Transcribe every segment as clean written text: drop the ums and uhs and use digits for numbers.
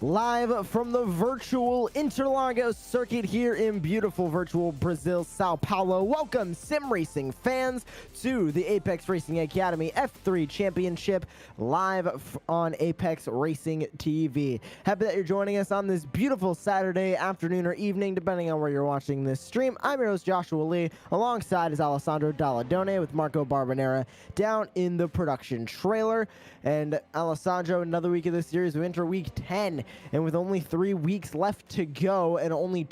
Live from the virtual Interlagos circuit here in beautiful virtual Brazil, Sao Paulo. Welcome, sim racing fans, to the Apex Racing Academy F3 Championship live on Apex Racing TV. Happy that you're joining us on this beautiful Saturday afternoon or evening, depending on where you're watching this stream. I'm your host, Joshua Lee. Alongside is Alessandro Dalladone with Marco Barbanera down in the production trailer. And Alessandro, another week of this series. We enter week 10. And with only 3 weeks left to go and only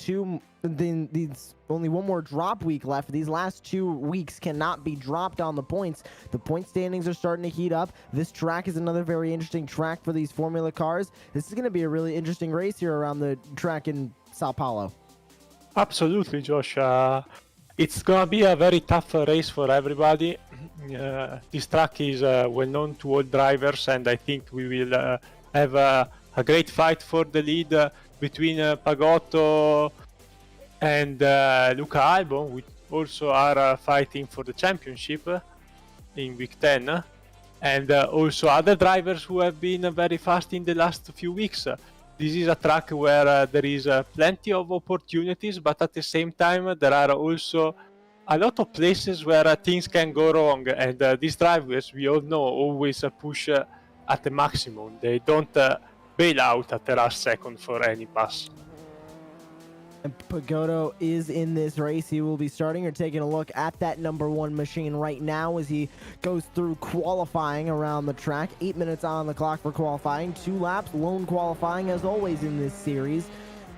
one more drop week left, these last 2 weeks cannot be dropped on the points. The point standings are starting to heat up. This track is another very interesting track for these Formula cars. This is going to be a really interesting race here around the track in Sao Paulo. Absolutely, Josh. It's going to be a very tough race for everybody. This track is well known to all drivers, and I think we will have a great fight for the lead between Pagotto and Luca Albon, which also are fighting for the championship in week 10, and also other drivers who have been very fast in the last few weeks. This is a track where there is plenty of opportunities, but at the same time there are also a lot of places where things can go wrong, and these drivers, we all know, always push at the maximum. They don't bail out at the last second for any pass. And Pagotto is in this race. He will be starting or taking a look at that #1 machine right now as he goes through qualifying around the track. 8 minutes on the clock for qualifying. 2 laps, lone qualifying as always in this series.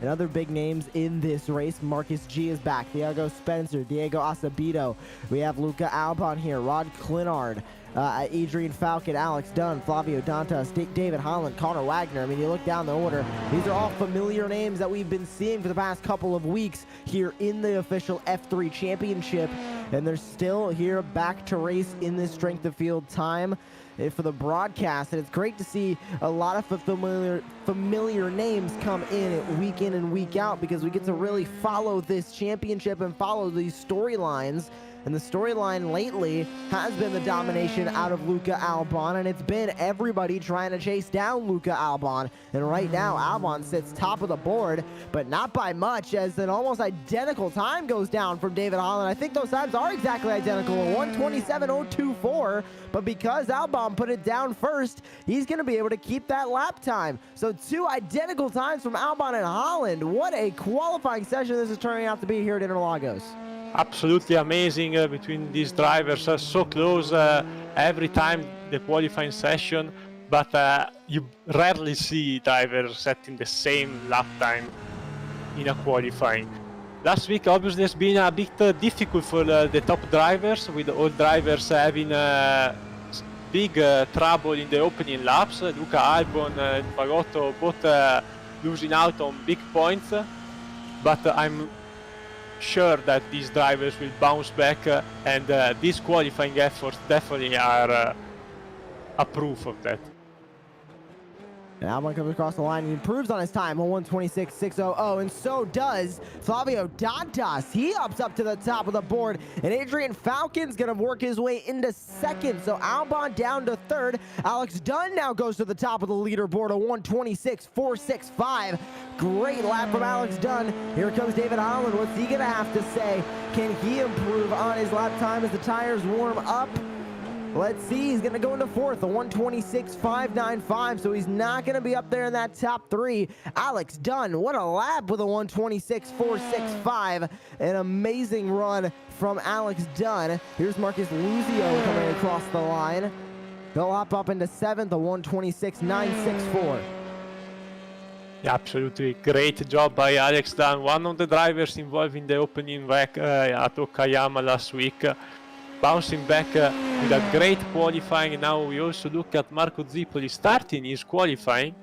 And other big names in this race. Marcus G is back. Thiago Spencer, Diego Acevedo. We have Luca Albon here. Rod Clinard. Adrian Falcon, Alex Dunn, Flavio Dantas, David Holland, Connor Wagner. I mean, you look down the order, these are all familiar names that we've been seeing for the past couple of weeks here in the official F3 Championship, and they're still here back to race in this strength of field time for the broadcast. And it's great to see a lot of familiar names come in and week out, because we get to really follow this championship and follow these storylines. And the storyline lately has been the domination out of Luca Albon, and it's been everybody trying to chase down Luca Albon. And right now, Albon sits top of the board, but not by much, as an almost identical time goes down from David Holland. I think those times are exactly identical, 1:27.024, but because Albon put it down first, he's going to be able to keep that lap time. So 2 identical times from Albon and Holland. What a qualifying session this is turning out to be here at Interlagos. Absolutely amazing between these drivers, so close every time the qualifying session, but you rarely see drivers setting the same lap time in a qualifying. Last week obviously has been a bit difficult for the top drivers, with all drivers having big trouble in the opening laps. Luca Albon and Pagotto both losing out on big points, but I'm sure that these drivers will bounce back, and these qualifying efforts definitely are a proof of that. And Albon comes across the line and improves on his time on 1:26.600, and so does Flavio Dantas. He ups up to the top of the board, and Adrian Falcon's going to work his way into second. So Albon down to third. Alex Dunn now goes to the top of the leaderboard at 1:26.465. Great lap from Alex Dunn. Here comes David Holland. What's he going to have to say? Can he improve on his lap time as the tires warm up? Let's see, he's going to go into fourth, a 1:26.595, so he's not going to be up there in that top 3. Alex Dunn, what a lap with a 1:26.465. An amazing run from Alex Dunn. Here's Marcus Luzio coming across the line. He'll hop up into 7th, a 1:26.964. Yeah, absolutely great job by Alex Dunn, one of the drivers involved in the opening wreck at Okayama last week. Bouncing back with a great qualifying. Now we also look at Marco Zipoli starting his qualifying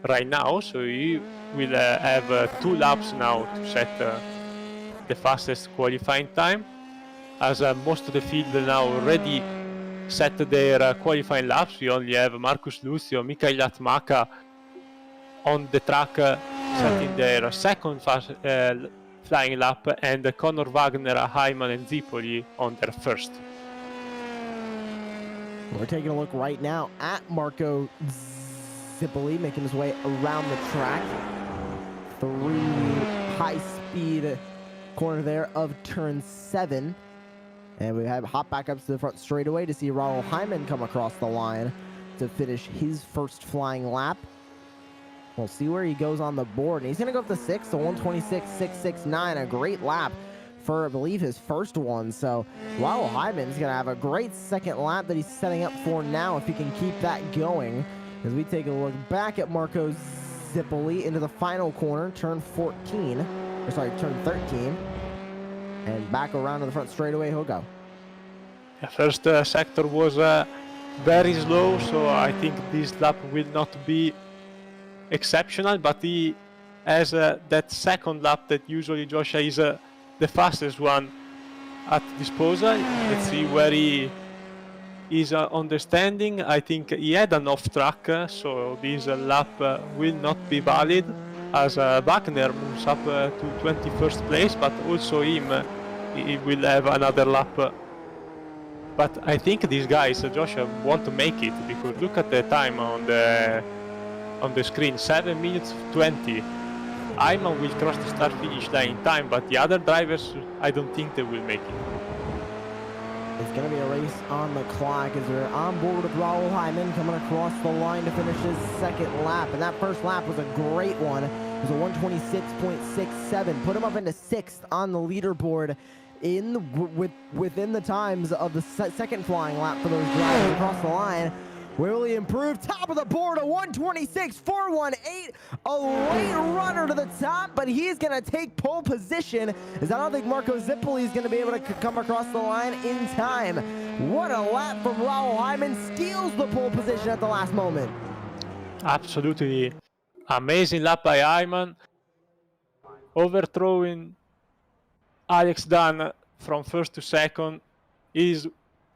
right now, so he will have 2 laps now to set the fastest qualifying time, as most of the field now already set their qualifying laps. We only have Marcus Lucio, Mikael Atmaka on the track setting their second flying lap, and Connor Wagner, Hyman and Zipoli on their first. We're taking a look right now at Marco Zipoli making his way around the track through high-speed corner there of turn 7. And we have hop back up to the front straightaway to see Raul Hyman come across the line to finish his first flying lap. We'll see where he goes on the board. And he's going to go up to 6th, so 126.669, a great lap for, I believe, his first one. So Raul Hyman's going to have a great second lap that he's setting up for now if he can keep that going. As we take a look back at Marco Zipoli into the final corner, turn 13. And back around to the front straightaway he'll go. Yeah, first sector was very slow, so I think this lap will not be exceptional, but he has that second lap that usually Joshua is the fastest one at disposal. Let's see where he is on the standing. I think he had an off track, so this lap will not be valid, as Wagner moves up to 21st place, but also him, he will have another lap. But I think these guys, Joshua, want to make it, because look at the time on the screen, 7 minutes 20. Ayman will cross the start finish line in time, but the other drivers, I don't think they will make it. It's going to be a race on the clock as we're on board with Raul Hyman coming across the line to finish his second lap. And that first lap was a great one. It was a 126.67. Put him up into 6th on the leaderboard within the times of the second flying lap for those drivers across the line. Will he improve? Top of the board, a 126.418. A late runner to the top, but he's going to take pole position, as I don't think Marco Zipoli is going to be able to come across the line in time. What a lap from Raul Hyman. Steals the pole position at the last moment. Absolutely amazing lap by Hyman. Overthrowing Alex Dunn from first to second is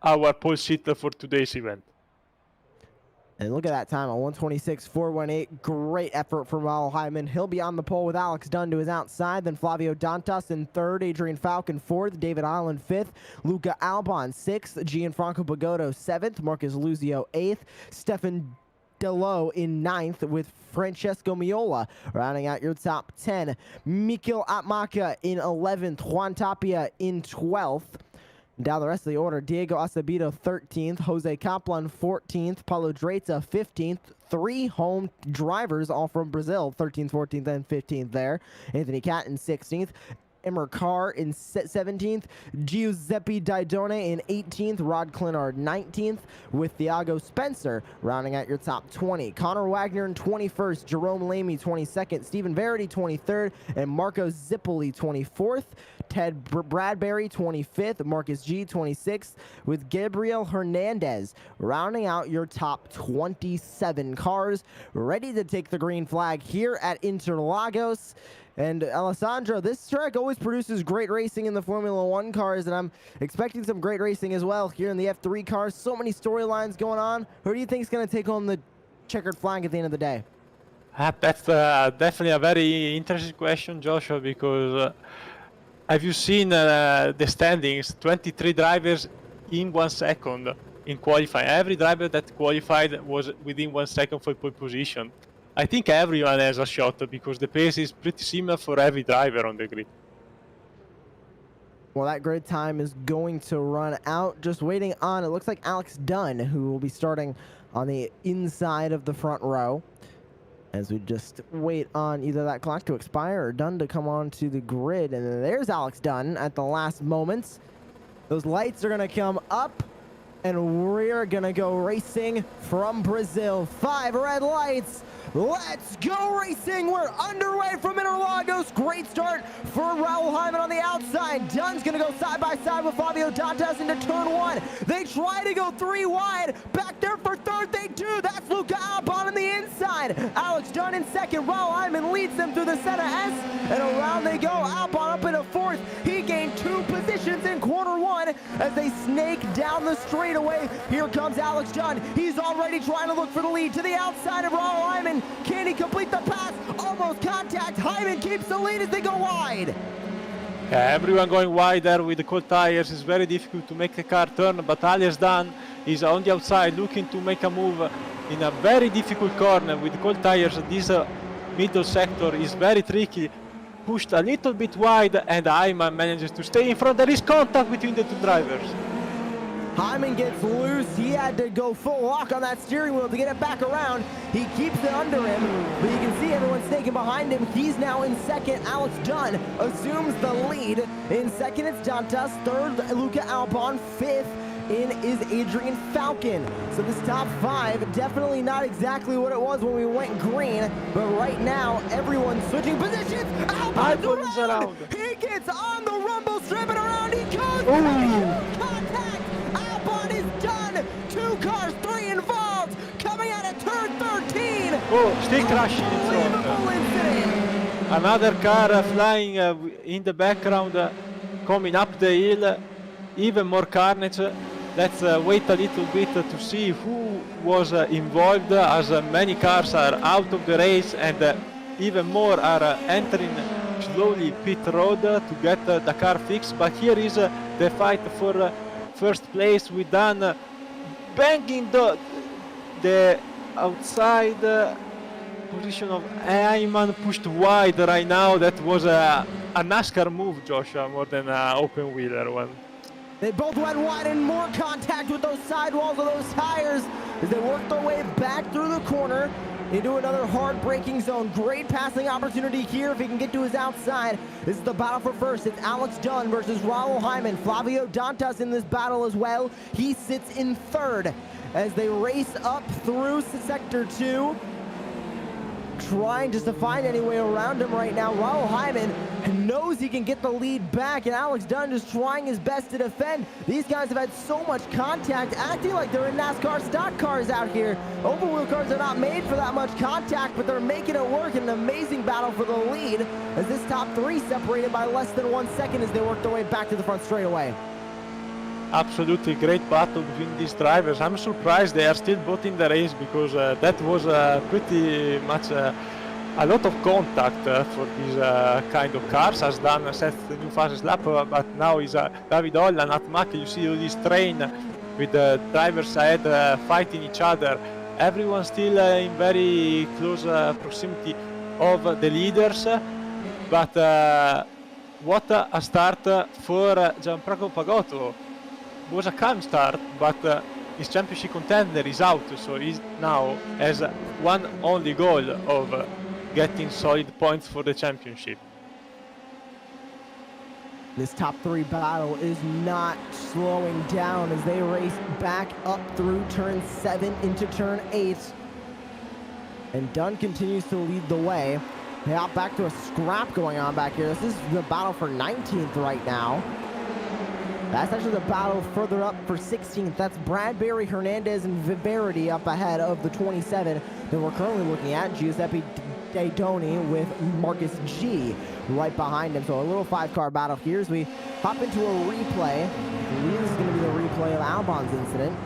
our pole sitter for today's event. And look at that time, a 126.418. Great effort from Raul Hyman. He'll be on the pole with Alex Dunn to his outside. Then Flavio Dantas in 3rd, Adrian Falcon 4th, David Island 5th, Luca Albon 6th, Gianfranco Pagotto 7th, Marcus Luzio 8th, Stefan Delo in 9th, with Francesco Miola rounding out your top 10. Mikel Atmaka in 11th, Juan Tapia in 12th. Down the rest of the order, Diego Acevedo 13th, Jose Kaplan 14th, Paulo Dreta 15th, 3 home drivers, all from Brazil, 13th, 14th, and 15th there. Anthony Catton 16th, Emmer Carr in 17th, Giuseppe Didone in 18th, Rod Clinard 19th, with Thiago Spencer rounding out your top 20. Connor Wagner in 21st, Jerome Lamy 22nd, Stephen Verity 23rd, and Marco Zipoli 24th. Ted Bradbury 25th, Marcus G 26th, with Gabriel Hernandez rounding out your top 27 cars, ready to take the green flag here at Interlagos. And Alessandro, this track always produces great racing in the Formula 1 cars, and I'm expecting some great racing as well here in the F3 cars. So many storylines going on. Who do you think is going to take home the checkered flag at the end of the day? That's definitely a very interesting question, Joshua, because have you seen the standings? 23 drivers in 1 second in qualifying. Every driver that qualified was within 1 second for pole position. I think everyone has a shot, because the pace is pretty similar for every driver on the grid. Well, that grid time is going to run out. Just waiting on, it looks like Alex Dunn, who will be starting on the inside of the front row, as we just wait on either that clock to expire or Dunn to come onto the grid. And then there's Alex Dunn at the last moments. Those lights are going to come up, and we're going to go racing from Brazil. 5 red lights. Let's go racing. We're underway from Interlagos. Great start for Raul Hyman on the outside. Dunn's going to go side by side with Fabio Dantas into turn 1. They try to go 3 wide. Back there for 3rd, they do. That's Luca Albon on the inside. Alex Dunn in 2nd. Raul Hyman leads them through the Senna S. And around they go. Albon up into 4th. He gained 2 positions in quarter 1 as they snake down the straightaway. Here comes Alex Dunn. He's already trying to look for the lead to the outside of Raul Hyman. Can he complete the pass? Almost contact. Hyman keeps the lead as they go wide. Everyone going wide there with the cold tires. It's very difficult to make a car turn, but Alex Dan is on the outside looking to make a move in a very difficult corner with cold tires. This middle sector is very tricky. Pushed a little bit wide, and Ayman manages to stay in front. There is contact between the two drivers. Hyman gets loose. He had to go full lock on that steering wheel to get it back around. He keeps it under him, but you can see everyone snaking behind him. He's now in second. Alex Dunn assumes the lead. In second, it's Dantas. Third, Luca Albon. Fifth in is Adrian Falcon. So this top five, definitely not exactly what it was when we went green, but right now, everyone's switching positions. Albon's around. He gets on the rumble strip and around he goes. Contact. Albon is done. 2 cars, 3 involved. Coming out of turn 13. Oh, still crashing in front. Another car flying in the background, coming up the hill. Even more carnage. Let's wait a little bit to see who was involved, as many cars are out of the race and even more are entering slowly pit road to get the car fixed. But here is the fight for first place with Dan banging the outside position of Ayman, pushed wide right now. That was a NASCAR move, Joshua, more than an open wheeler one. They both went wide and more contact with those sidewalls of those tires as they worked their way back through the corner into another hard braking zone. Great passing opportunity here if he can get to his outside. This is the battle for first. It's Alex Dunn versus Raul Hyman. Flavio Dantas in this battle as well. He sits in third as they race up through sector 2. Trying just to find any way around him right now. Raul Hyman knows he can get the lead back, and Alex Dunn just trying his best to defend. These guys have had so much contact, acting like they're in NASCAR stock cars out here. Open wheel cars are not made for that much contact, but they're making it work in an amazing battle for the lead as this top 3 separated by less than 1 second as they work their way back to the front straightaway. Absolutely great battle between these drivers. I'm surprised they are still both in the race, because that was pretty much a lot of contact for these kind of cars, as Dan sets the new fastest lap, but now is David Holland at Mack. You see all this train with the drivers ahead fighting each other. Everyone still in very close proximity of the leaders, but what a start for Gianfranco Pagotto. Was a calm start, but his championship contender is out, so he now has one only goal of getting solid points for the championship. This top 3 battle is not slowing down as they race back up through turn 7 into turn 8. And Dunn continues to lead the way. They hop back to a scrap going on back here. This is the battle for 19th right now. That's actually the battle further up for 16th. That's Bradbury, Hernandez, and Viverity up ahead of the 27 that we're currently looking at. Giuseppe Daidoni with Marcus G right behind him. So a little 5-car battle here as we hop into a replay. I believe this is going to be the replay of Albon's incident.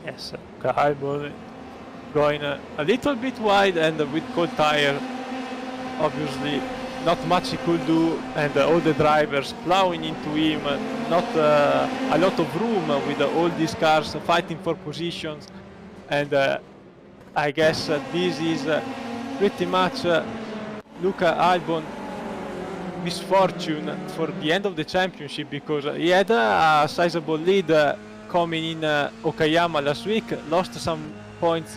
Yes, Albon going a little bit wide and with cold tire, obviously. Not much he could do, and all the drivers plowing into him. Not a lot of room with all these cars fighting for positions, and I guess this is pretty much Luca Albon misfortune for the end of the championship, because he had a sizable lead coming in Okayama last week, lost some points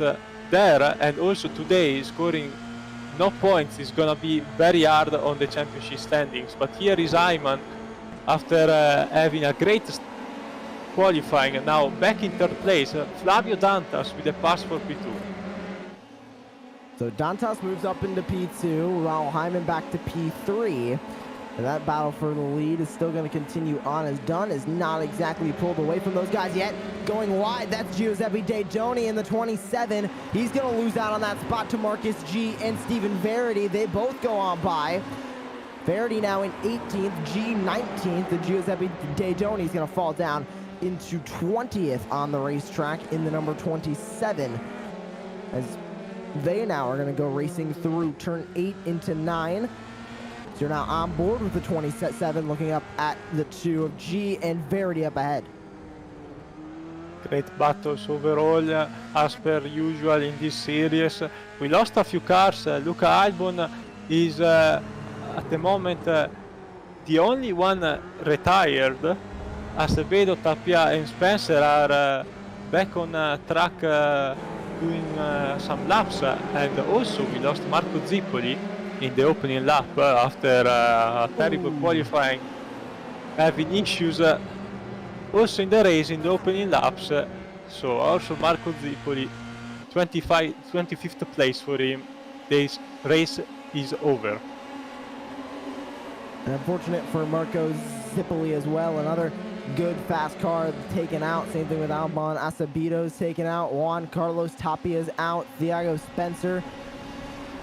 there, and also today scoring no points is gonna be very hard on the championship standings. But here is Ayman after having a great qualifying, and now back in third place. Flavio Dantas with a pass for P2. So Dantas moves up into P2, Raul Hyman back to P3. And that battle for the lead is still going to continue on as Dunn is not exactly pulled away from those guys yet. Going wide, that's Giuseppe Daidoni in the 27. He's going to lose out on that spot to Marcus G and Stephen Verity. They both go on by. Verity now in 18th, G 19th. The Giuseppe Daidoni is going to fall down into 20th on the racetrack in the number 27. As they now are going to go racing through turn 8 into 9. So you're now on board with the 27, looking up at the 2 of G and Verity up ahead. Great battles overall, as per usual in this series. We lost a few cars. Luca Albon is at the moment the only one retired. Acevedo, Tapia and Spencer are back on track doing some laps, and also we lost Marco Zippoli in the opening lap after a terrible qualifying, having issues also in the race in the opening laps. So also Marco Zippoli, 25th place for him. This race is over. And unfortunate for Marco Zippoli as well. Another good fast car taken out. Same thing with Albon. Acevedo's taken out. Juan Carlos Tapia's out. Thiago Spencer.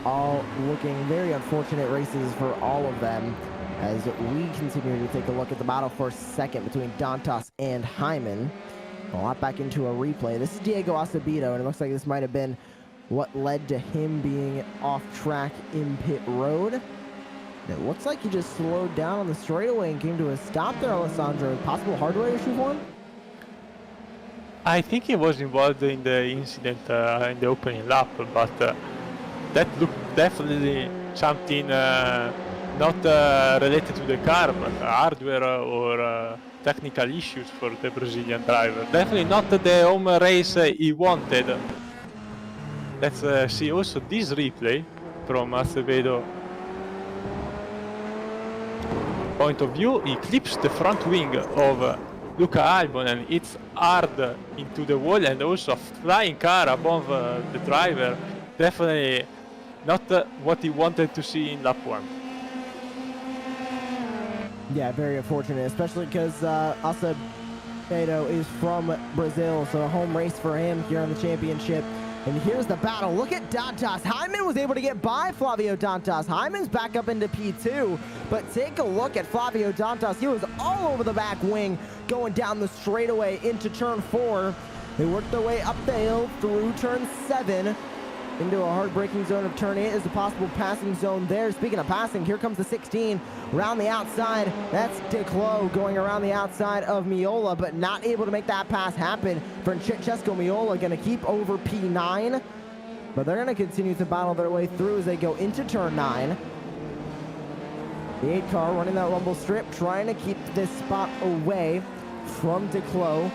All looking very unfortunate races for all of them as we continue to take a look at the battle for second between Dantas and Hyman. A lot back into a replay. This is Diego Acevedo, and it looks like this might have been what led to him being off track in pit road. It looks like he just slowed down on the straightaway and came to a stop there, Alessandro. Possible hardware issue for him? I think he was involved in the incident in the opening lap, but that looked definitely something not related to the car, but hardware or technical issues for the Brazilian driver. Definitely not the home race he wanted. Let's see also this replay from Acevedo point of view. He clips the front wing of Luca Albon and it's hard into the wall, and also a flying car above the driver. Definitely not what he wanted to see in lap 1. Yeah, very unfortunate, especially because Acevedo is from Brazil, so a home race for him here on the championship. And here's the battle. Look at Dantas. Hyman was able to get by Flavio Dantas. Hyman's back up into P2, but take a look at Flavio Dantas. He was all over the back wing going down the straightaway into turn 4. They worked their way up the hill through turn 7 into a hard-braking zone of turn 8. Is a possible passing zone there. Speaking of passing, here comes the 16 around the outside. That's Declos going around the outside of Miola, but not able to make that pass happen. Francesco Miola going to keep over P9, but they're going to continue to battle their way through as they go into turn 9. The 8 car running that rumble strip, trying to keep this spot away from Declos.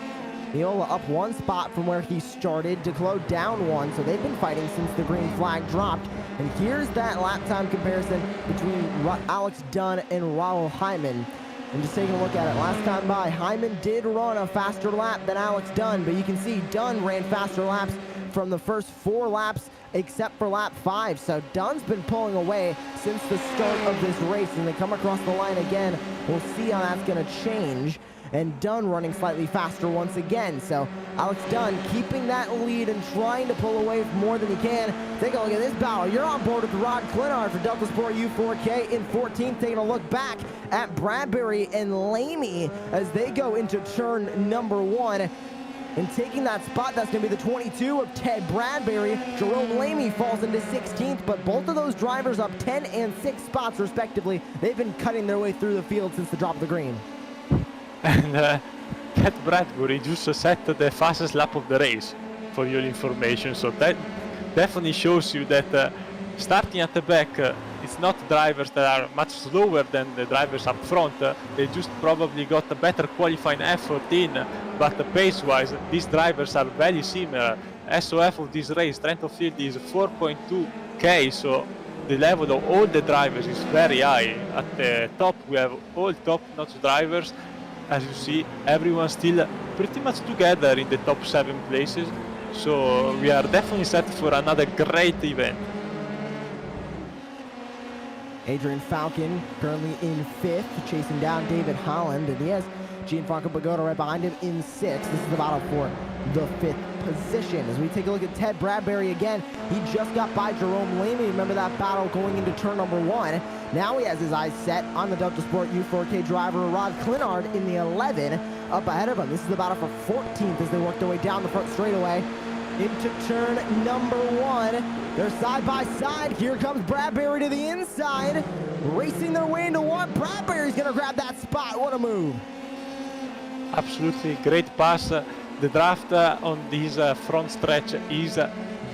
Miola up 1 spot from where he started. Declos down 1, so they've been fighting since the green flag dropped. And here's that lap time comparison between Alex Dunn and Raul Hyman. And just taking a look at it, last time by, Hyman did run a faster lap than Alex Dunn, but you can see Dunn ran faster laps from the first 4 laps except for lap 5. So Dunn's been pulling away since the start of this race, and they come across the line again. We'll see how that's going to change. And Dunn running slightly faster once again. So Alex Dunn keeping that lead and trying to pull away more than he can. Take a look at this battle. You're on board with Rod Clinard for Delta Sport U4K in 14th. Taking a look back at Bradbury and Lamy as they go into turn number 1. And taking that spot, that's going to be the 22 of Ted Bradbury. Jerome Lamy falls into 16th, but both of those drivers up 10 and 6 spots respectively. They've been cutting their way through the field since the drop of the green. And Ted Bradbury just set the fastest lap of the race, for your information. So that definitely shows you that starting at the back, it's not drivers that are much slower than the drivers up front. They just probably got a better qualifying effort in, but pace-wise, these drivers are very similar. SOF of this race, strength of field, is 4.2k, so the level of all the drivers is very high. At the top, we have all top-notch drivers. As you see, everyone's still pretty much together in the top 7 places, so we are definitely set for another great event. Adrian Falcon currently in 5th, chasing down David Holland, and he has Gianfranco Bagota right behind him in 6th. This is the battle for the 5th position. As we take a look at Ted Bradbury again, he just got by Jerome Lamy. Remember that battle going into turn number 1. Now he has his eyes set on the Delta Sport U4K driver Rod Clinard in the 11 up ahead of him. This is the battle for 14th as they work their way down the front straightaway into turn number 1. They're side by side. Here comes Bradbury to the inside. racing their way into one. Bradbury's going to grab that spot. What a move. Absolutely great pass. The draft on this front stretch is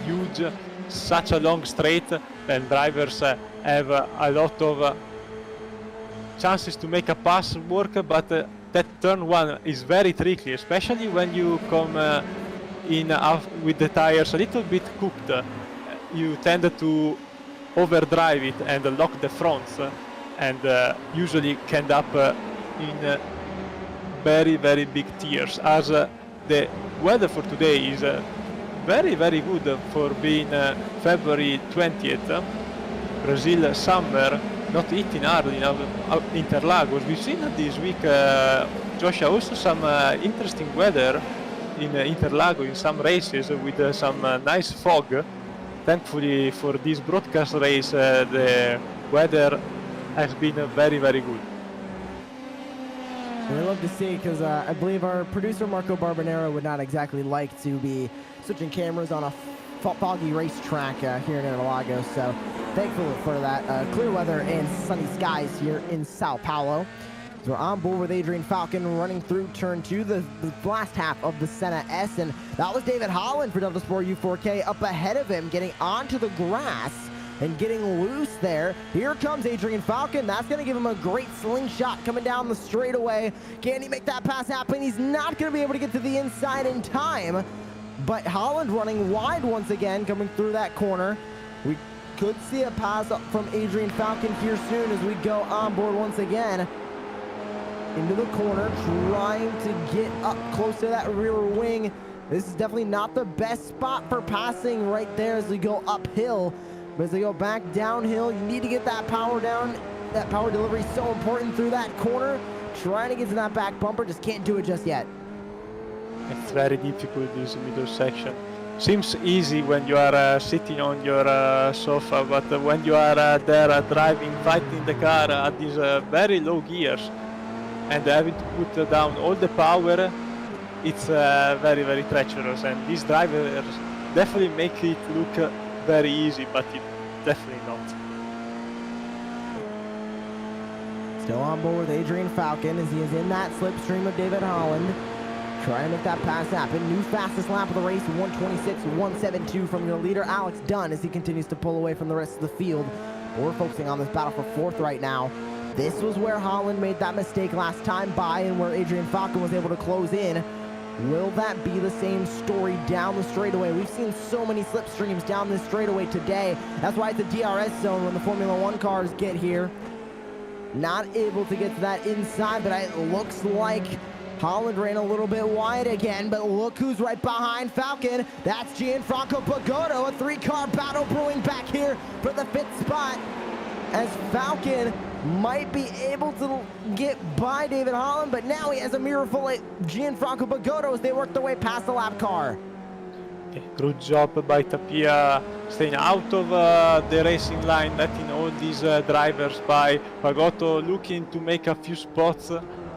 huge. Such a long straight, and drivers have a lot of chances to make a pass work, but that turn one is very tricky, especially when you come in with the tires a little bit cooked. You tend to overdrive it and lock the fronts, and usually end up in very big tears, as the weather for today is very good for being February 20th. Brazil summer, not hitting hard in Interlagos. We've seen this week, Joshua, also some interesting weather in Interlagos in some races with some nice fog. Thankfully for this broadcast race, the weather has been very good. We love to see, because I believe our producer Marco Barbanero would not exactly like to be switching cameras on a foggy racetrack here in Interlagos. So thankful for that clear weather and sunny skies here in Sao Paulo. So we're on board with Adrian Falcon running through turn 2, the last half of the Senna S, and that was David Holland for Delta Sport U4K up ahead of him, getting onto the grass and getting loose there. Here comes Adrian Falcon. That's going to give him a great slingshot coming down the straightaway. Can he make that pass happen? He's not going to be able to get to the inside in time, but Holland running wide once again coming through that corner. We could see a pass up from Adrian Falcon here soon as we go on board once again into the corner, trying to get up close to that rear wing. This is definitely not the best spot for passing right there as we go uphill. But as they go back downhill, you need to get that power down. That power delivery is so important through that corner. Trying to get to that back bumper, just can't do it just yet. It's very difficult, this middle section. Seems easy when you are sitting on your sofa, but when you are there driving, fighting the car at these very low gears and having to put down all the power, it's very treacherous. And these drivers definitely make it look very easy, but it's definitely not. Still on board with Adrian Falcon as he is in that slipstream of David Holland. Trying to make that pass happen. New fastest lap of the race, 1:26.172 from your leader, Alex Dunn, as he continues to pull away from the rest of the field. We're focusing on this battle for 4th right now. This was where Holland made that mistake last time by, and where Adrian Falcon was able to close in. Will that be the same story down the straightaway? We've seen so many slipstreams down this straightaway today. That's why it's a DRS zone when the Formula 1 cars get here. Not able to get to that inside, but it looks like Holland ran a little bit wide again, but look who's right behind Falcon. That's Gianfranco Pagotto, a 3-car battle brewing back here for the 5th spot, as Falcon might be able to get by David Holland, but now he has a mirror full of Gianfranco Pagotto as they work their way past the lap car. Good job by Tapia, staying out of the racing line, letting all these drivers by. Pagotto looking to make a few spots,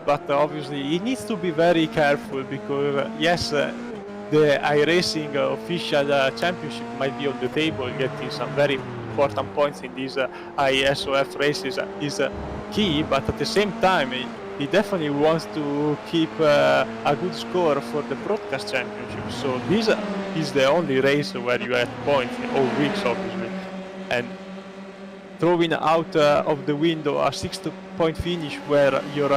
but obviously he needs to be very careful, because yes, the iRacing official championship might be on the table, getting some very important points in these ISOF races is key, but at the same time he definitely wants to keep a good score for the broadcast championship. So this is the only race where you have points in all weeks, obviously, and throwing out of the window a 6th point finish where your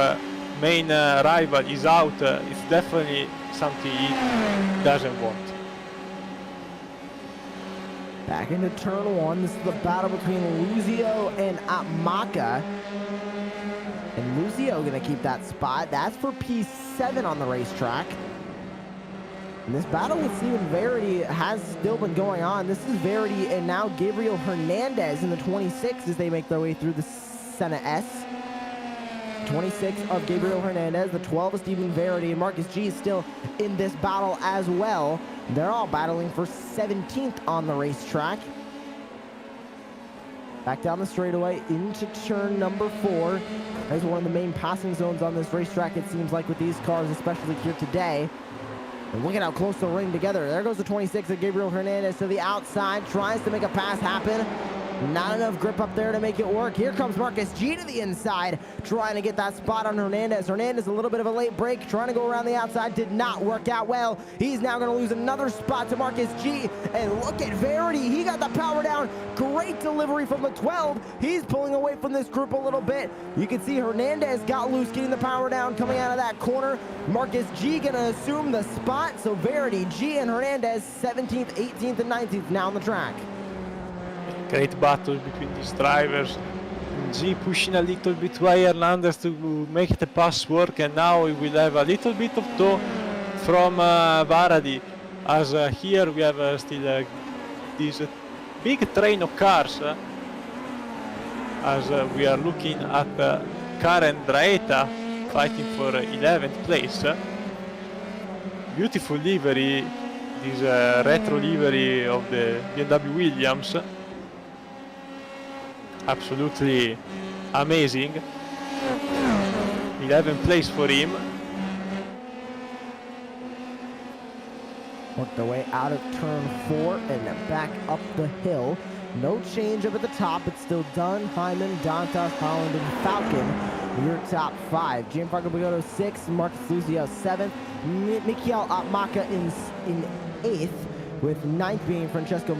main rival is out, it's definitely something he doesn't want. Back into turn 1. This is the battle between Luzio and Atmaka. And Luzio going to keep that spot. That's for P7 on the racetrack. And this battle with Steven Verity has still been going on. This is Verity and now Gabriel Hernandez in the 26 as they make their way through the Senna S. 26 of Gabriel Hernandez, the 12 of Steven Verity, and Marcus G is still in this battle as well. They're all battling for 17th on the racetrack. Back down the straightaway into turn number 4. That's one of the main passing zones on this racetrack, it seems like, with these cars, especially here today. And look at how close they're running together. There goes the 26 of Gabriel Hernandez to the outside, tries to make a pass happen. Not enough grip up there to make it work. Here comes Marcus G to the inside, trying to get that spot on Hernandez. Hernandez a little bit of a late break, trying to go around the outside, did not work out well. He's now going to lose another spot to Marcus G. And look at Verity, he got the power down. Great delivery from the 12. He's pulling away from this group a little bit. You can see Hernandez got loose, getting the power down, coming out of that corner. Marcus G going to assume the spot. So Verity, G, and Hernandez 17th, 18th, and 19th now on the track. Great battle between these drivers. G pushing a little bit by Hernandez to make the pass work, and now we will have a little bit of tow from Varady, as here we have still this big train of cars, as we are looking at Karen Draeta fighting for 11th place. Beautiful livery, this retro livery of the BMW Williams. Absolutely amazing. 11th place for him. Worked their way out of turn 4 and back up the hill. No change up at the top. It's still Dunn, Hyman, Dantas, Holland, and Falcon. Your top 5. Gianfranco Bigotto 6th, Marcus Lucio 7th, Michael Atmaka in 8th, with 9th being Francesco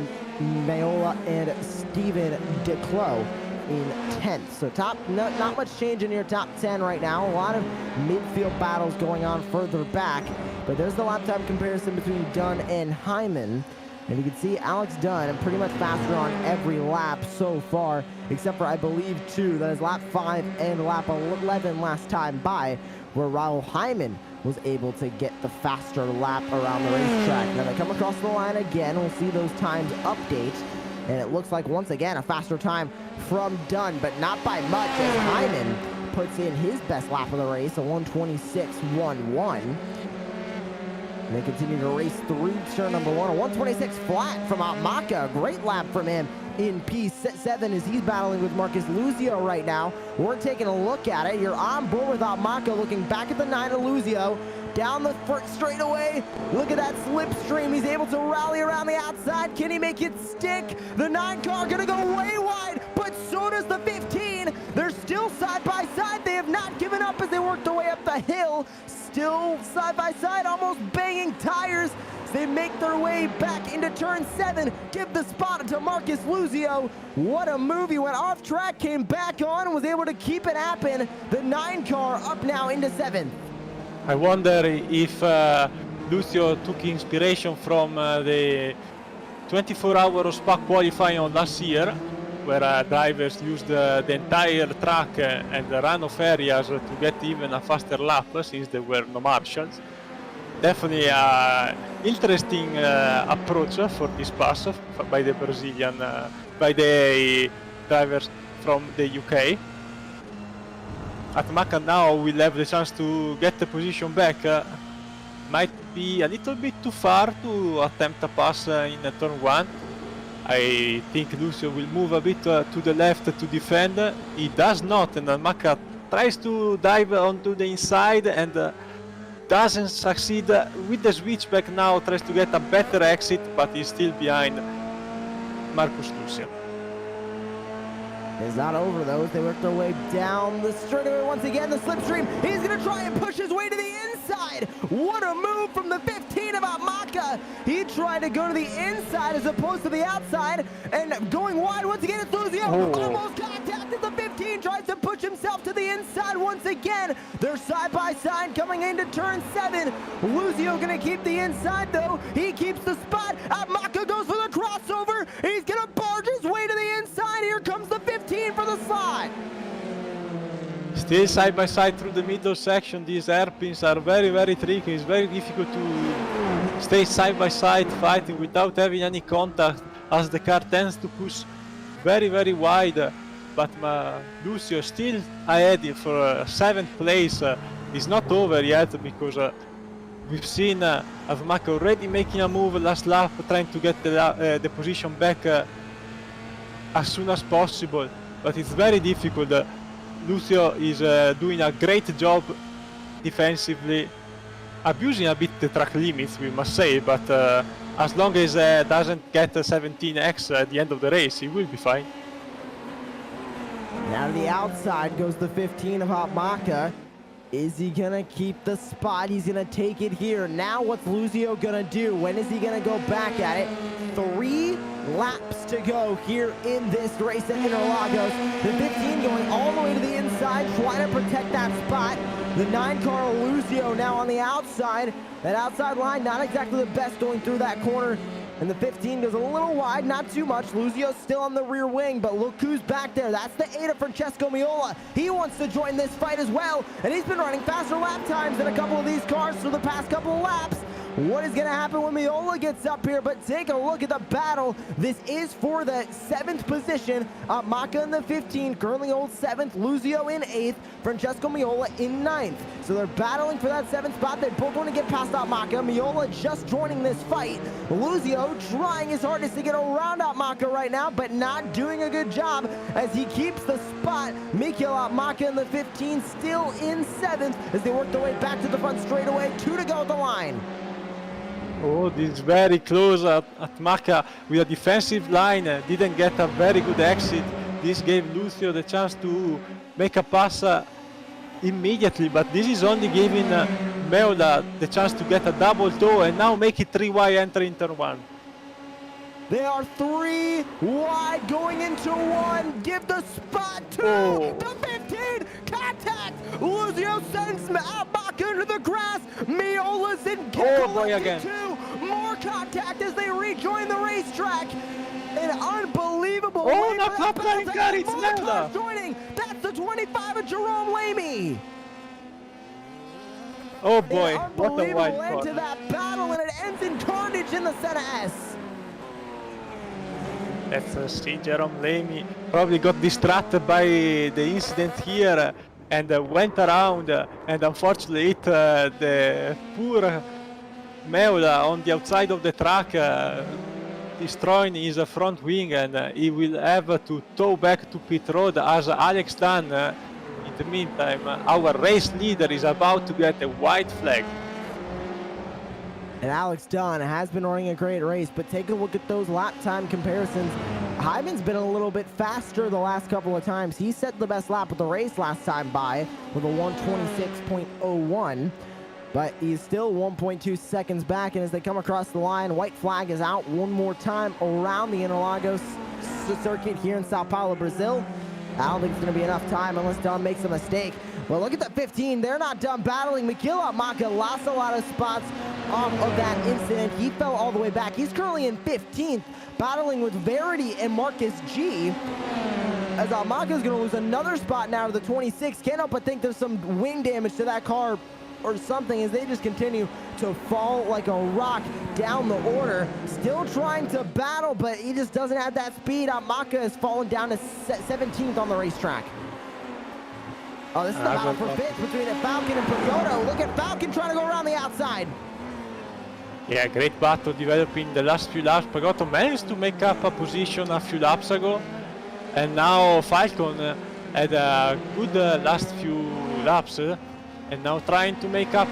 Maiola and Steven DeClos in 10th. So not much change in your top 10 right now. A lot of midfield battles going on further back, but there's the lap time comparison between Dunn and Hyman. And you can see Alex Dunn pretty much faster on every lap so far, except for I believe 2. That is lap 5 and lap 11 last time by, where Raul Hyman was able to get the faster lap around the racetrack. Now they come across the line again. We'll see those times update. And it looks like once again a faster time from Dunn, but not by much, as Hyman puts in his best lap of the race, a 1:26.11. And they continue to race through turn number 1. A 1:26 flat from Atmaka. Great lap from him in P7 as he's battling with Marcus Lucio right now. We're taking a look at it. You're on board with Atmaka, looking back at the 9 of Lucio. Down the straightaway. Look at that slipstream. He's able to rally around the outside. Can he make it stick? The 9 car gonna go way wide, but so does the 15. They're still side by side. They have not given up as they work their way up the hill. Still side by side, almost banging tires. They make their way back into turn 7. Give the spot to Marcus Lucio. What a move. He went off track, came back on, and was able to keep it happen. The 9 car up now into 7th. I wonder if Lucio took inspiration from the 24-hour Spa qualifying on last year, where drivers used the entire track and the runoff areas to get even a faster lap, since there were no marshals. Definitely an interesting approach for this pass by the Brazilian, by the drivers from the UK. Atmaka now will have the chance to get the position back. Might be a little bit too far to attempt a pass in turn 1. I think Lucio will move a bit to the left to defend. He does not, and Atmaka tries to dive onto the inside and doesn't succeed with the switchback. Now tries to get a better exit, but he's still behind Marcus Lucio. It's not over though. They work their way down the straightaway once again. The slipstream. He's going to try and push his way to the inside. What a move from the 15 of Atmaka. He tried to go to the inside as opposed to the outside, and going wide once again. It's Lucio. Almost contacted the 15. Tries to push himself to the inside once again. They're side by side coming into turn 7. Lucio going to keep the inside though. He keeps the spot. Atmaka goes for the crossover. He's going to barge his way to the inside. Here comes the 15 for the slide. Still side by side through the middle section. These hairpins are very, very tricky. It's very difficult to stay side by side fighting without having any contact, as the car tends to push very, very wide. But Lucio still ahead for 7th place. It's not over yet, because we've seen Atmaka already making a move last lap, trying to get the position back as soon as possible. But it's very difficult. Lucio is doing a great job defensively, abusing a bit the track limits, we must say, but as long as doesn't get 17x at the end of the race, he will be fine. Now to the outside goes the 15 of Hopmaka. Is he gonna keep the spot? He's gonna take it here. Now what's Lucio gonna do? When is he gonna go back at it? 3 laps to go here in this race at Interlagos. The 15 going all the way to the inside, trying to protect that spot. The 9 car Lucio now on the outside. That outside line, not exactly the best going through that corner. And the 15 goes a little wide, not too much. Luzio's still on the rear wing, but look who's back there. That's the 8 of Francesco Miola. He wants to join this fight as well, and he's been running faster lap times than a couple of these cars through the past couple of laps. What is going to happen when Miola gets up here? But take a look at the battle. This is for the 7th position. Maka in the 15, currently holds 7th. Lucio in 8th. Francesco Miola in 9th. So they're battling for that 7th spot. They both want to get past Maka. Miola just joining this fight. Lucio trying his hardest to get around Maka right now, but not doing a good job as he keeps the spot. Mikhail Maka in the 15 still in 7th as they work their way back to the front straightaway. 2 to go at the line. Oh, this is very close at Maka with a defensive line. Didn't get a very good exit. This gave Lucio the chance to make a pass immediately, but this is only giving Meola the chance to get a double toe and now make it 3 wide entering turn 1. They are 3 wide going into 1. Give the spot to the 15. Contact. Lucio sends Maka into the grass. Miola's in again. 2. More contact as they rejoin the racetrack. An unbelievable. Oh, no, it's Miola joining. That's the 25 of Jerome Lamy. Oh boy, what a wide end spot. to that battle, and it ends in carnage in the Senna S. Let's see, Jerome Lamy probably got distracted by the incident here and went around and unfortunately hit the poor Meola on the outside of the track, destroying his front wing, and he will have to tow back to pit road as Alex Dunn. In the meantime, our race leader is about to get a white flag. And Alex Dunn has been running a great race, but take a look at those lap time comparisons. Hyman's been a little bit faster the last couple of times. He set the best lap of the race last time by with a 1:26.01, but he's still 1.2 seconds back. And as they come across the line, white flag is out one more time around the Interlagos circuit here in Sao Paulo, Brazil. I don't think it's going to be enough time unless Dunn makes a mistake. Well, look at the 15. They're not done battling. Mikhail Maka lost a lot of spots off of that incident. He fell all the way back. He's currently in 15th, battling with Verity and Marcus G. As Maka's going to lose another spot now to the 26. Can't help but think there's some wing damage to that car or something as they just continue to fall like a rock down the order. Still trying to battle, but he just doesn't have that speed. Maka has fallen down to 17th on the racetrack. Oh, this is the battle for fifth between Falcon and Pagoto. Look at Falcon trying to go around the outside. Yeah, great battle developing the last few laps. Pagoto managed to make up a position a few laps ago, and now Falcon had a good last few laps, and now trying to make up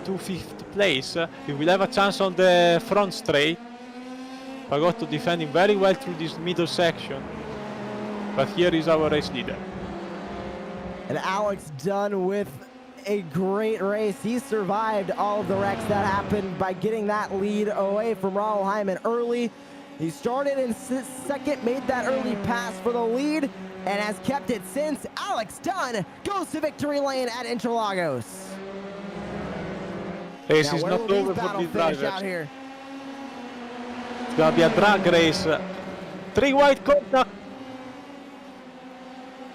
to 5th place. He will have a chance on the front straight. Pagoto defending very well through this middle section. But here is our race leader. And Alex Dunn with a great race. He survived all of the wrecks that happened by getting that lead away from Raul Hyman early. He started in 2nd, made that early pass for the lead, and has kept it since. Alex Dunn goes to victory lane at Interlagos. Race is not over for these drivers. Out here? It's gonna be a drag race. 3 wide contact.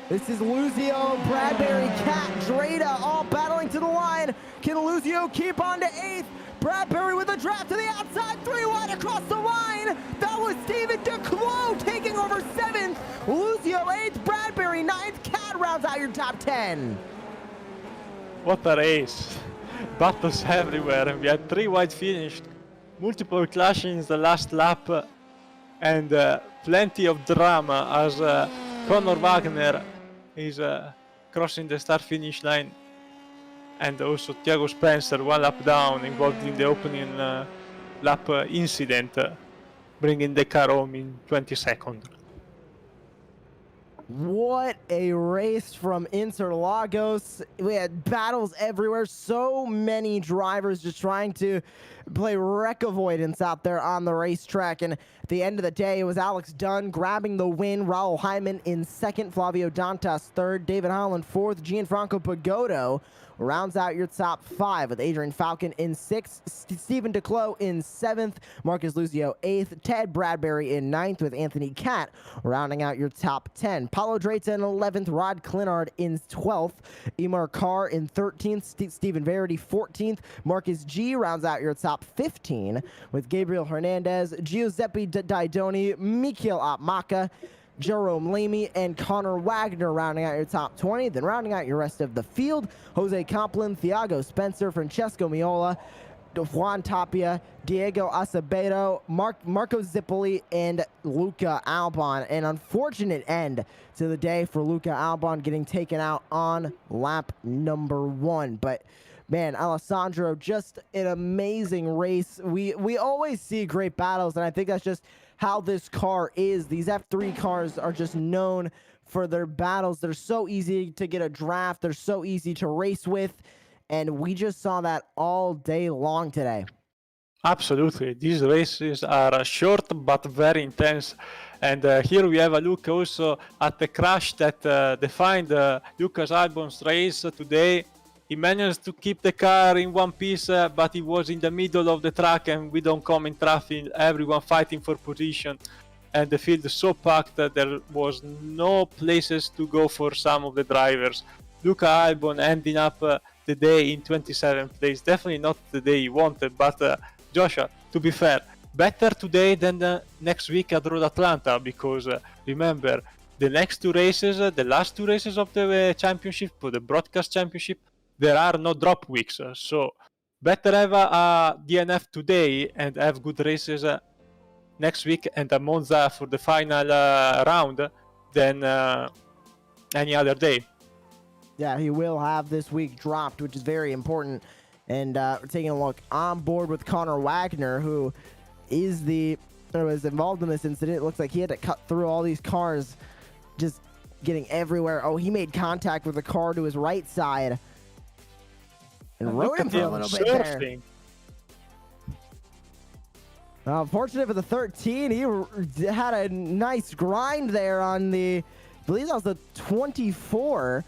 This is Lucio, Bradbury, Cat, Dreda all battling to the line. Can Lucio keep on to 8th? Bradbury with a draft to the outside, 3 wide across the line. That was Steven Declos taking over 7th. Lucio 8th, Bradbury 9th. Cat rounds out your top 10. What a race. Battles everywhere. We had 3 wide finished, multiple clashes in the last lap, and plenty of drama as Conor Wagner is crossing the start-finish line, and also Thiago Spencer 1 lap down, involved in the opening lap incident, bringing the car home in 20 seconds. What a race from Interlagos. We had battles everywhere. So many drivers just trying to play wreck avoidance out there on the racetrack. And at the end of the day, it was Alex Dunn grabbing the win. Raul Hyman in second. Flavio Dantas third. David Holland fourth. Gianfranco Pagodo rounds out your top five with Adrian Falcon in sixth, Stephen Declos in seventh, Marcus Lucio eighth, Ted Bradbury in ninth with Anthony Catt rounding out your top 10. Paulo Dreta in 11th, Rod Clinard in 12th, Emar Carr in 13th, Stephen Verity 14th, Marcus G rounds out your top 15 with Gabriel Hernandez, Giuseppe Didoni, Mikiel Atmaka, Jerome Lamy, and Connor Wagner rounding out your top 20. Then rounding out your rest of the field, Jose Complin, Thiago Spencer, Francesco Miola, Juan Tapia, Diego Acevedo, Marco Zippoli, and Luca Albon. An unfortunate end to the day for Luca Albon getting taken out on lap number 1. But man, Alessandro, just an amazing race. We always see great battles, and I think that's just how this car is. These F3 cars are just known for their battles. They're so easy to get a draft. They're so easy to race with. And we just saw that all day long today. Absolutely. These races are short but very intense. And here we have a look also at the crash that defined Lucas Albon's race today. He managed to keep the car in one piece, but he was in the middle of the track and with oncoming traffic, everyone fighting for position. And the field is so packed that there was no places to go for some of the drivers. Luca Albon ending up the day in 27th place. Definitely not the day he wanted, but Joshua, to be fair, better today than next week at Road Atlanta, because remember, the next two races, the last two races of the championship, the broadcast championship, there are no drop weeks. So better have a DNF today and have good races next week and a Monza for the final round than any other day. Yeah, he will have this week dropped, which is very important. And we're taking a look on board with Connor Wagner, who was involved in this incident. It looks like he had to cut through all these cars, just getting everywhere. Oh, he made contact with the car to his right side and rode him for a little bit there. Fortunate for the 13, he had a nice grind there on I believe that was the 24.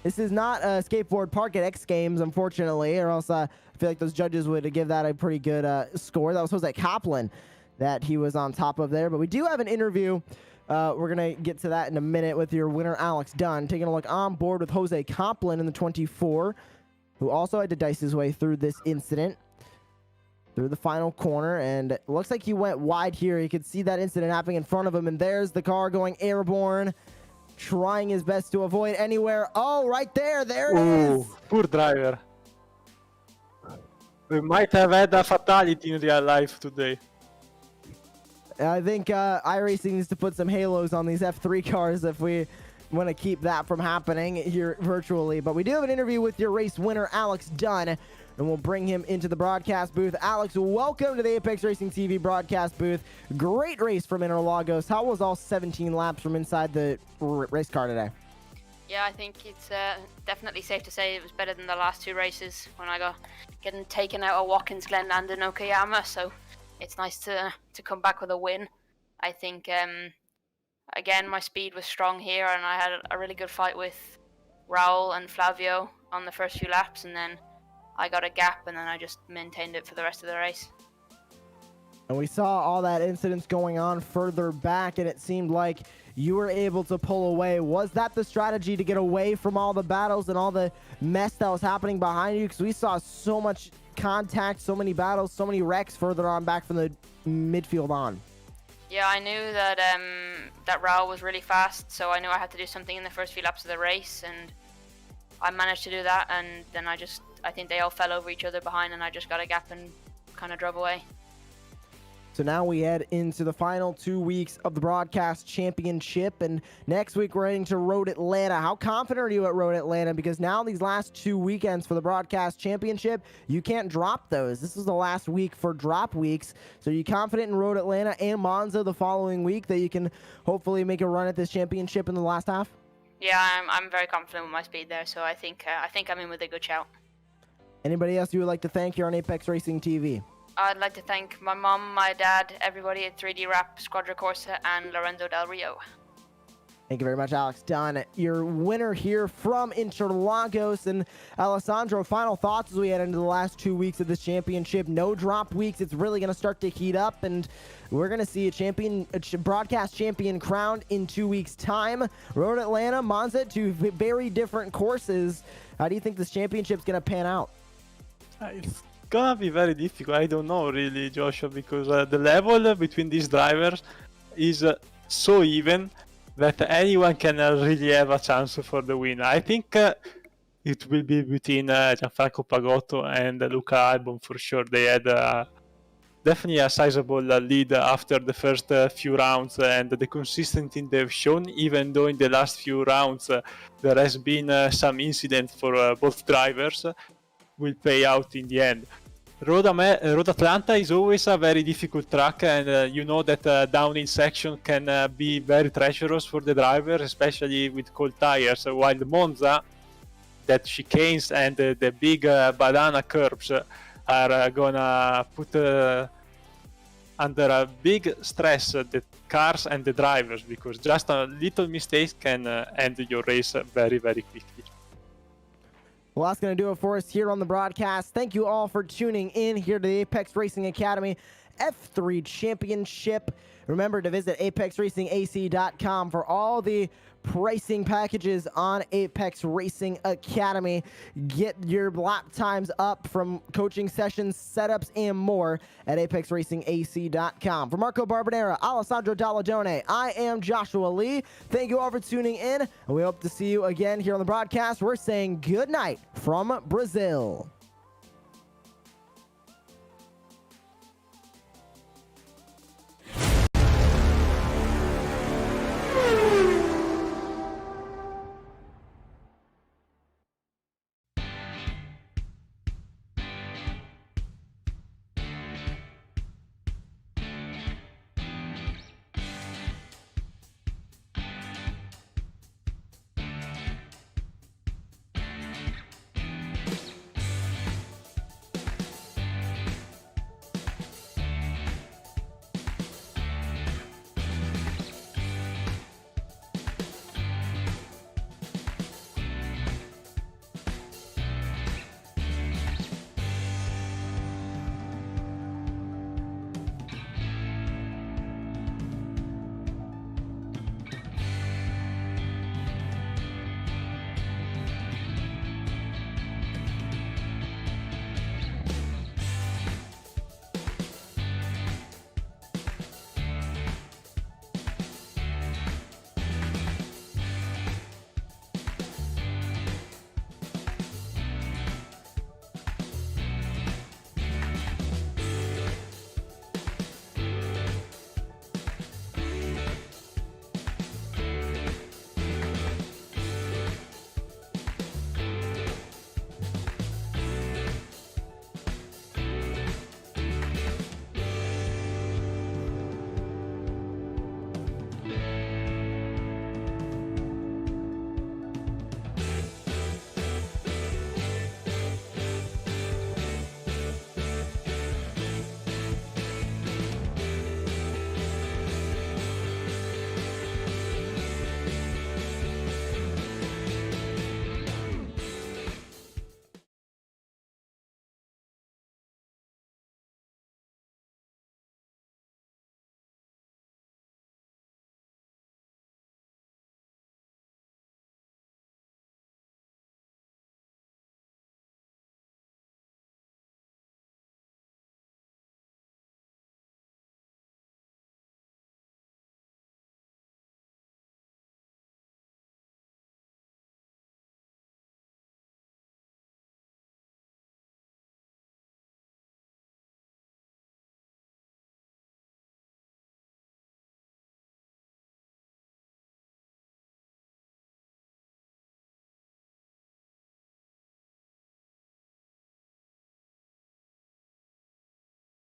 This is not a skateboard park at X Games, unfortunately, or else I feel like those judges would give that a pretty good score. That was Jose Kaplan that he was on top of there. But we do have an interview. We're going to get to that in a minute with your winner, Alex Dunn, taking a look on board with Jose Kaplan in the 24, who also had to dice his way through this incident, through the final corner. And it looks like he went wide here. You could see that incident happening in front of him. And there's the car going airborne, trying his best to avoid anywhere. Oh, right there. There it is. Poor driver. We might have had a fatality in real life today. I think iRacing needs to put some halos on these F3 cars if we want to keep that from happening here virtually. But we do have an interview with your race winner, Alex Dunn, and we'll bring him into the broadcast booth. Alex, welcome to the Apex Racing TV broadcast booth. Great race from Interlagos. How was all 17 laps from inside the race car today? Yeah, I think it's definitely safe to say it was better than the last two races when I got getting taken out of Watkins Glen and in Okayama. So it's nice to come back with a win. I think, again, my speed was strong here and I had a really good fight with Raul and Flavio on the first few laps, and then I got a gap and then I just maintained it for the rest of the race. And we saw all that incidents going on further back, and it seemed like you were able to pull away. Was that the strategy to get away from all the battles and all the mess that was happening behind you? Because we saw so much contact, so many battles, so many wrecks further on back from the midfield on. Yeah, I knew that that Raul was really fast, so I knew I had to do something in the first few laps of the race, and I managed to do that, and then I think they all fell over each other behind, and I just got a gap and kind of drove away. So now we head into the final 2 weeks of the Broadcast Championship, and next week we're heading to Road Atlanta. How confident are you at Road Atlanta? Because now these last 2 weekends for the Broadcast Championship, you can't drop those. This is the last week for drop weeks. So are you confident in Road Atlanta and Monza the following week that you can hopefully make a run at this championship in the last half? Yeah, I'm very confident with my speed there, so I think I'm in with a good shout. Anybody else you would like to thank here on Apex Racing TV? I'd like to thank my mom, my dad, everybody at 3D Rap, Squadra Corsa, and Lorenzo Del Rio. Thank you very much, Alex Dunn, your winner here from Interlagos. And Alessandro, final thoughts as we head into the last 2 weeks of this championship. No drop weeks. It's really going to start to heat up, and we're going to see a broadcast champion crowned in 2 weeks' time. Road Atlanta, Monza, two very different courses. How do you think this championship's going to pan out? It's gonna be very difficult. I don't know really, Joshua, because the level between these drivers is so even that anyone can really have a chance for the win. I think it will be between Gianfranco Pagotto and Luca Albon for sure. They had definitely a sizable lead after the first few rounds, and the consistency they've shown, even though in the last few rounds there has been some incident for both drivers, will pay out in the end. Road Atlanta is always a very difficult track, and you know that downhill section can be very treacherous for the driver, especially with cold tires, while Monza, that chicanes and the big banana curbs are gonna put under a big stress the cars and the drivers, because just a little mistake can end your race very, very quickly. Well, that's going to do it for us here on the broadcast. Thank you all for tuning in here to the Apex Racing Academy F3 Championship. Remember to visit apexracingac.com for all the pricing packages on Apex Racing Academy. Get your lap times up from coaching sessions, setups, and more at apexracingac.com. For Marco Barbonera, Alessandro Dalladone, I am Joshua Lee. Thank you all for tuning in, and we hope to see you again here on the broadcast. We're saying good night from Brazil.